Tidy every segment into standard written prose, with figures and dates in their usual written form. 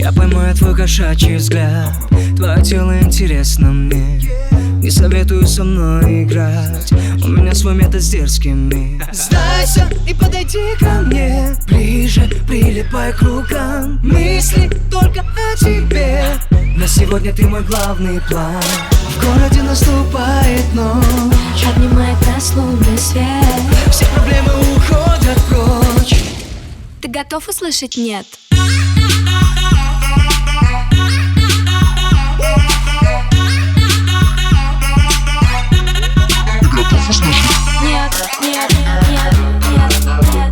Я поймаю твой кошачий взгляд, твое тело интересно мне. Не советую со мной играть, у меня свой метод с дерзкими. Сдайся и подойди ко мне ближе, прилипай к рукам. Мысли только о тебе, на сегодня ты мой главный план. В городе наступает ночь, обнимает нас лунный свет. все проблемы уходят прочь. Ты готов услышать «нет»? Нет, нет, нет, нет, нет, нет.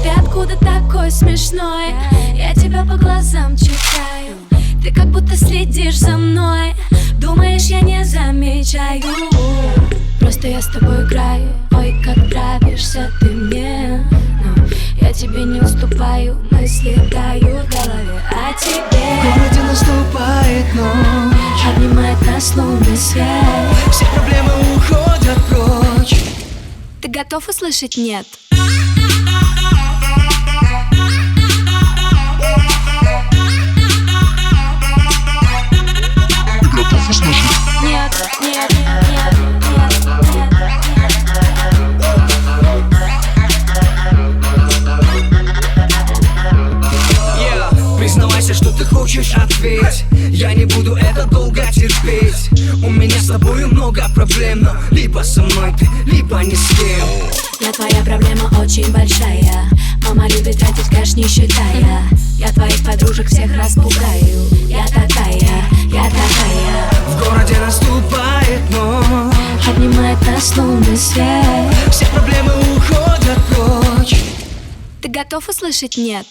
Ты откуда такой смешной? Я тебя по глазам читаю. Ты как будто следишь за мной. Думаешь, я не замечаю. Просто я с тобой играю. Ой, как нравишься ты мне. Но я тебе не уступаю. Мысли дают в голове о тебе. В городе наступает ночь, обнимает нас лунный свет. все проблемы уходят прочь. Ты готов услышать «нет»? Нет, нет, нет, нет, нет, нет. Признавайся, что ты хочешь, ответь. Я не буду это долго терпеть. У меня с тобою много проблем, но либо со мной ты, либо ни с кем. Я твоя проблема очень большая. Мама любит тратить кэш, не считая. Я твоих подружек всех распугаю. Я такая, я такая. В городе наступает ночь, обнимает нас лунный свет. все проблемы уходят прочь. Ты готов услышать «нет»?